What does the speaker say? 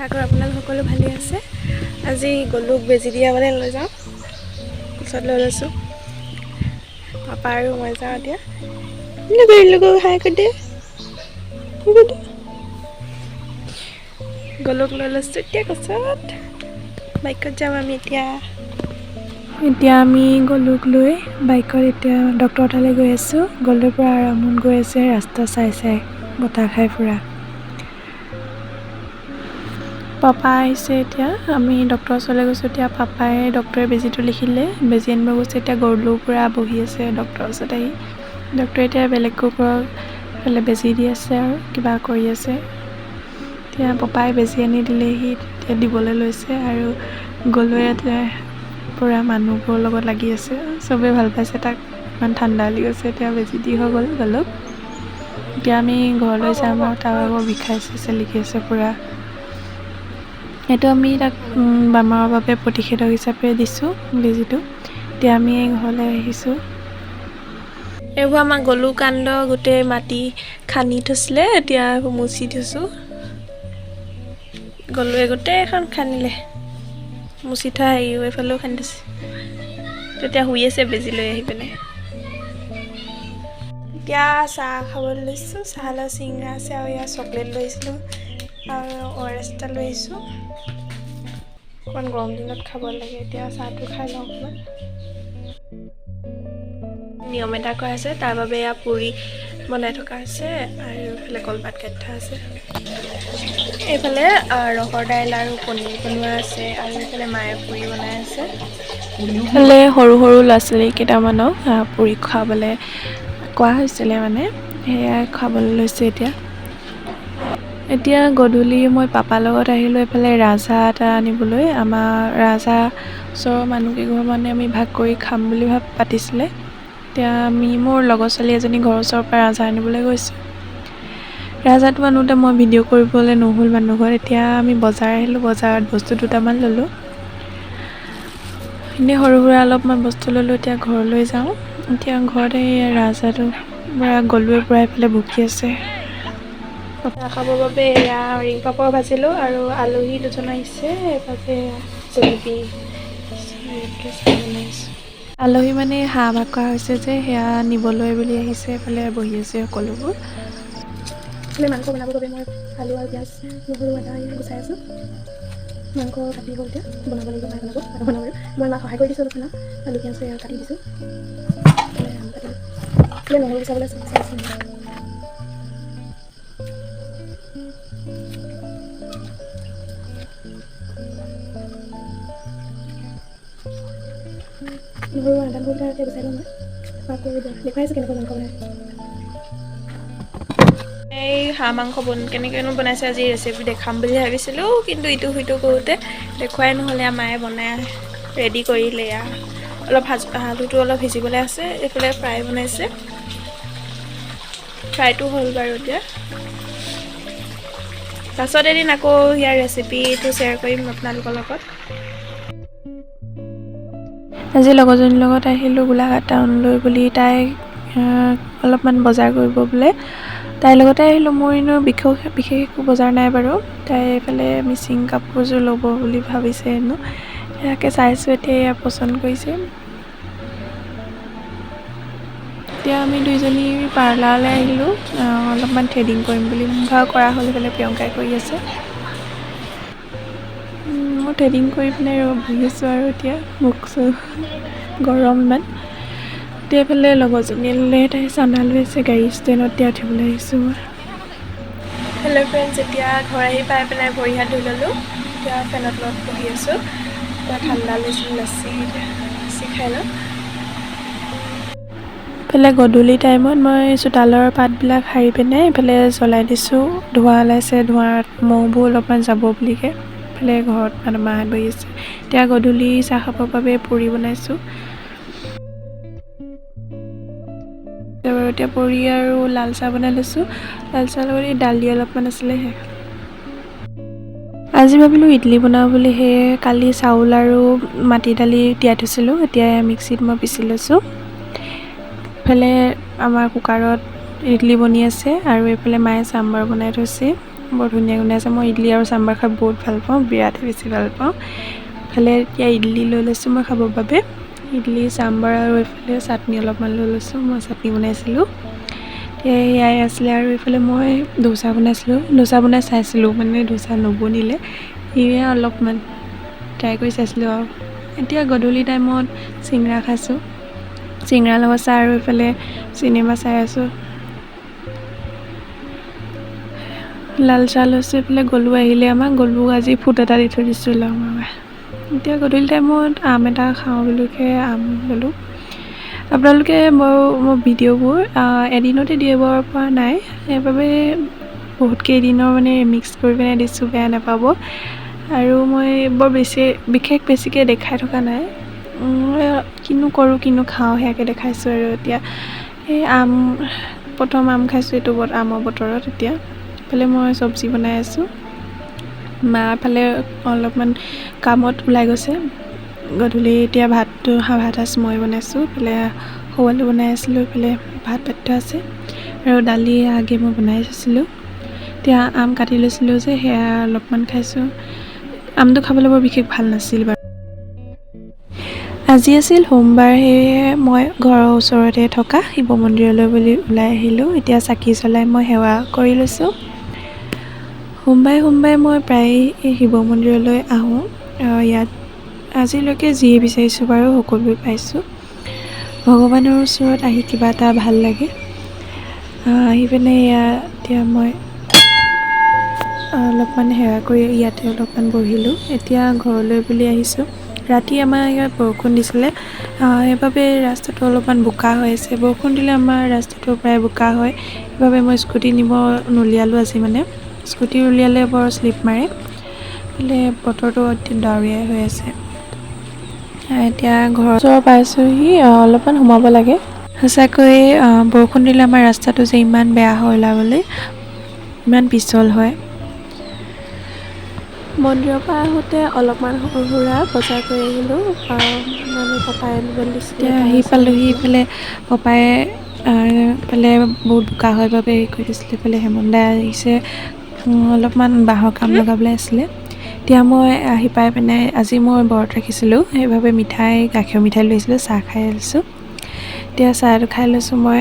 আশা কৰোঁ আপোনালোক সকলো ভালে আছে। আজি গ'লোঁ বেজি দিয়াবলৈ লৈ যাওঁ, পিছত লৈ লৈছোঁ। পাপা আৰু মই যাওঁ এতিয়া। লগৰ হাই কৰি গ'লোক লৈ লৈছোঁ এতিয়া গছত বাইকত যাম আমি এতিয়া আমি গ'লোক লৈ বাইকত এতিয়া ডক্টৰৰ তালৈ গৈ আছোঁ। গ'লৰ পৰা আৰামত গৈ আছে, ৰাস্তা চাই বতাহ খাই ফুৰা। পাপা আহিছে এতিয়া, আমি ডক্টৰৰ ওচৰলৈ গৈছোঁ। এতিয়া পাপাই ডক্টৰে বেজীটো লিখিলে, বেজী আনিব গৈছে। এতিয়া গৰুৰ পৰা বহি আছে ডক্টৰৰ ওচৰত আহি। ডক্টৰে এতিয়া বেলেগ কুকুৰক এইফালে বেজী দি আছে আৰু কিবা কৰি আছে। এতিয়া পাপাই বেজী আনি দিলেহি, এতিয়া দিবলৈ লৈছে আৰু গৰুৱে পূৰা মানুহবোৰৰ লগত লাগি আছে। চবেই ভাল পাইছে তাক, ইমান ঠাণ্ডা লাগি গৈছে। এতিয়া বেজী দি হৈ গ'ল গ'লক। এতিয়া আমি ঘৰলৈ যাম আৰু তাৰ আকৌ বিষাইছে চেলিকি আছে পূৰা। এইটো আমি তাক বেমাৰৰ বাবে প্ৰতিষেধক হিচাপে দিছোঁ বেজীটো। এতিয়া আমি ঘৰলৈ আহিছোঁ। এইবোৰ আমাৰ গলু কাণ্ড গোটেই মাটি খান্দি থৈছিলে, এতিয়া এইবোৰ মুচি থৈছোঁ। গলুৱে গোটেই এখন খান্দিলে, মুচি থোৱা হেৰিও এইফালেও খান্দি থৈছে। তেতিয়া শুই আছে বেজী লৈ আহি পিনে। এতিয়া চাহ খাবলৈ লৈছোঁ। চাহ লৈ চিঙৰা আছে আৰু ইয়াত চকলেট লৈ আহিছিলোঁ আৰু ORS এটা লৈ আহিছোঁ। অকণমান গৰম দিনত খাব লাগে। এতিয়া চাহটো খাই লওঁ অকণমান। নিয়ম এটা কৰা আছে, তাৰ বাবে এয়া পুৰি বনাই থকা হৈছে আৰু এইফালে কলপাত কাটি থোৱা আছে। এইফালে ৰহৰ দাইল আৰু পনীৰ বনোৱা আছে আৰু এইফালে মায়ে পুৰি বনাই আছে। এইফালে সৰু সৰু ল'ৰা ছোৱালী কেইটামানক পুৰি খুৱাবলৈ কোৱা হৈছিলে, মানে সেয়াই খাবলৈ লৈছে এতিয়া। এতিয়া গধূলি মই পাপাৰ লগত আহিলোঁ এইফালে ৰাজহাঁহ এটা আনিবলৈ। আমাৰ ৰাজহাঁহ ওচৰৰ মানুহকেইঘৰ মানে আমি ভাগ কৰি খাম বুলি পাতিছিলে। এতিয়া আমি মোৰ লগৰ ছোৱালী এজনী ঘৰৰ ওচৰৰ পৰা ৰাজহাঁহ আনিবলৈ গৈছোঁ। ৰাজহাঁহটো আনোতে মই ভিডিঅ' কৰিবলৈ নহ'ল মানুহ ঘৰত। এতিয়া আমি বজাৰ আহিলোঁ, বজাৰত বস্তু দুটামান ল'লোঁ। এনেই সৰু সুৰা অলপমান বস্তু ল'লোঁ। এতিয়া ঘৰলৈ যাওঁ। এতিয়া ঘৰত এই ৰাজহাঁহটো পূৰা গলুৱে পূৰা এইফালে ভুকি আছে। চাহ খাবৰ বাবে এয়া ৰিং পাপৰ ভাজিলোঁ আৰু আলহী দুজন আহিছে, সেইবাবে জেলেপি বনাইছোঁ। আলহী মানে হাঁহ ভাগ কৰা হৈছে যে, সেয়া নিবলৈ বুলি আহিছে। এইফালে বহি আছে সকলোবোৰ। মাংস বনাবৰ বাবে মই আলু আৰু পিঁয়াজ নহৰু আদা গুচাই আছোঁ। মাংস কাটি হ'ল, এতিয়া বনাব লাগিব। মায়ে বনাব মই মাক সহায় কৰি দিছোঁ অলপ। আলু পিঁয়াজ কাটি দিছোঁ। নহৰু গুচাবলৈ চাইছোঁ। নহৰু আদা নহৰু গুচাই লওঁ মই। আকৌ দেখুৱাইছোঁ কেনেকৈ মাংস বনাই। এই হাঁহ মাংস কেনেকৈনো বনাইছে আজি ৰেচিপি দেখাম বুলি ভাবিছিলোঁ, কিন্তু ইটো সিটো কৰোঁতে দেখুৱাই নহ'লে। মায়ে বনাই ৰেডি কৰিলে। অলপ আলুটো অলপ সিজিবলৈ আছে। এইফালে ফ্ৰাই বনাইছে, ফ্ৰাইটো হ'ল বাৰু। এতিয়া পাছত এদিন আকৌ ইয়াৰ ৰেচিপিটো শ্বেয়াৰ কৰিম আপোনালোকৰ লগত। আজি লগৰজনীৰ লগত আহিলোঁ গোলাঘাট টাউনলৈ বুলি। তাই অলপমান বজাৰ কৰিব বোলে, তাইৰ লগতে আহিলোঁ। মোৰ এনেও বিশেষ একো বজাৰ নাই বাৰু। তাই এইফালে মিচিং কাপোৰযোৰ ল'ব বুলি ভাবিছে হেনো, সেয়াকে চাইছোঁ। এতিয়া এয়া পচন্দ কৰিছে। এতিয়া আমি দুইজনী পাৰ্লাৰলৈ আহিলোঁ, অলপমান থ্ৰেডিং কৰিম বুলি। মোৰ কৰা হ'ল, সেইফালে প্ৰিয়ংকাই কৰি আছে। মই থ্ৰেডিং কৰি পিনে বহি আছোঁ আৰু এতিয়া গৰম ইমান। এতিয়া এইফালে লগৰজনীলৈ তাই চান্দা লৈ আছে, গাড়ী ষ্টেণ্ডত এতিয়া উঠিবলৈ আহিছোঁ মই। হেল্ল' ফ্ৰেণ্ডছ, এতিয়া ঘৰ আহি পাই পেলাই ভৰি হাত ধুই ল'লোঁ। এতিয়া ফেনৰ তলত বহি আছোঁ। এতিয়া ঠাণ্ডা লৈছিলোঁ, লাচি খাই লওঁ। এইফালে গধূলি টাইমত মই চোতালৰ পাতবিলাক সাৰি পিনে এইফালে জ্বলাই দিছোঁ। ধোঁৱা ওলাইছে, ধোঁৱাত মহবোৰ অলপমান যাব বুলিকৈ এইফালে ঘৰত মাহঁত বহি আছে। এতিয়া গধূলি চাহ খাবৰ বাবে পুৰি বনাইছোঁ। এতিয়া পুৰি আৰু লাল চাহ বনাই লৈছোঁ। লাল চাহৰ লগত এই দালি অলপমান আছিলে, সেয়া। আজি ভাবিলোঁ ইডলি বনাওঁ বুলি। সেয়ে কালি চাউল আৰু মাটি দালি তিয়াই থৈছিলোঁ, এতিয়া মিক্সিত মই পিচি লৈছোঁ। এইফালে আমাৰ কুকাৰত ইডলি বনি আছে আৰু এইফালে মায়ে চাম্বাৰ বনাই থৈছে। বৰ ধুনীয়া গোন্ধাইছে। মই ইডলি আৰু চাম্বাৰ খাই বহুত ভাল পাওঁ, বিৰাটেই বেছি ভাল পাওঁ। ইফালে এতিয়া ইডলি লৈ লৈছোঁ মই খাবৰ বাবে, ইডলি চাম্বাৰ আৰু এইফালে চাটনি অলপমান লৈ লৈছোঁ, মই চাটনি বনাইছিলোঁ। এয়াই আছিলে। আৰু এইফালে মই ডোচা বনাইছিলোঁ, ডোচা বনাই চাইছিলোঁ, মানে ডোচা নবনিলে সেয়া অলপমান ট্ৰাই কৰি চাইছিলোঁ। আৰু এতিয়া গধূলি টাইমত চিংৰা খাইছোঁ, চিংৰা লগত চাহ, আৰু এইফালে চিনেমা চাই আছোঁ। লাল চাহ লৈছোঁ। এইফালে গলু আহিলে, আমাৰ গলুক আজি ফুট এটা দি থৈ দিছোঁ মামা। এতিয়া গধূলি টাইমত আম এটা খাওঁ বুলিকে আম ল'লোঁ। আপোনালোকে মোৰ ভিডিঅ'বোৰ এদিনতে দিব পৰা নাই, সেইবাবে বহুত কেইদিনৰ মানে মিক্স কৰি পিনে দিছোঁ, বেয়া নাপাব। আৰু মই বৰ বেছিকৈ দেখাই থকা নাই, কিনো কৰোঁ কিনো খাওঁ সেয়াকৈ দেখাইছোঁ। আৰু এতিয়া এই প্ৰথম আম খাইছোঁ, এইটো আমৰ বতৰত। এতিয়া এইফালে মই চব্জি বনাই আছোঁ, মা ফালে অলপমান কামত ওলাই গৈছে। গধূলি এতিয়া ভাত সাঁজ মই বনাইছোঁ, এইফালে সৰু আলু বনাই আছিলোঁ, এইফালে ভাত পাতি আছে, আৰু দালি আগে মই বনাই থৈছিলোঁ। এতিয়া আম কাটি লৈছিলোঁ যে, সেয়া অলপমান খাইছোঁ। আমটো খাবলৈ বৰ বিশেষ ভাল নাছিল বাৰু। আজি আছিল সোমবাৰ, সেয়ে মই ঘৰৰ ওচৰতে থকা শিৱ মন্দিৰলৈ বুলি ওলাই আহিলোঁ। এতিয়া চাকি জ্বলাই মই সেৱা কৰি লৈছোঁ। সোমবাৰে মই প্ৰায় শিৱ মন্দিৰলৈ আহোঁ। ইয়াত আজিলৈকে যিয়ে বিচাৰিছোঁ বাৰু সকলোৱে পাইছোঁ। ভগৱানৰ ওচৰত আহি কিবা এটা ভাল লাগে। আহি পিনে এতিয়া মই অলপমান সেৱা কৰি ইয়াতে অলপমান বহিলোঁ। এতিয়া ঘৰলৈ বুলি আহিছোঁ। ৰাতি আমাৰ ইয়াত বৰষুণ দিছিলে, সেইবাবে ৰাস্তাটো অলপমান বোকা হৈ আছে। বৰষুণ দিলে আমাৰ ৰাস্তাটো প্ৰায় বোকা হয়, সেইবাবে মই স্কুটি নুলিয়ালোঁ আজি। মানে স্কুটি উলিয়ালে বৰ শ্লিপ মাৰে। এইফালে বতৰটো অতি ডাৱৰীয়া হৈ আছে। এতিয়া ঘৰৰ ওচৰ পাইছোঁহি, অলপমান সোমাব লাগে। সঁচাকৈ বৰষুণ দিলে আমাৰ ৰাস্তাটো যে ইমান বেয়া হয়, ওলাবলৈ ইমান পিছল হয়। মন্দিৰৰ পৰা আহোঁতে অলপমান সৰু সুৰা বজাৰ কৰি আহিলোঁ, মানে পাপাই আনিবলৈ দিছিলে। এতিয়া আহি পালোঁহি, ইফালে পাপাই এইফালে বহুত বোকা হয় বাবে হেৰি কৰি দিছিলে। এইফালে হেমন্ত আহিছে, অলপমান বাঁহৰ কাম লগাবলৈ আছিলে। এতিয়া মই আহি পাই পিনে, আজি মই ব্ৰত ৰাখিছিলোঁ, সেইবাবে গাখীৰ মিঠাই লৈছিলোঁ, চাহ খাই লৈছোঁ। এতিয়া চাহটো খাই লৈছোঁ মই।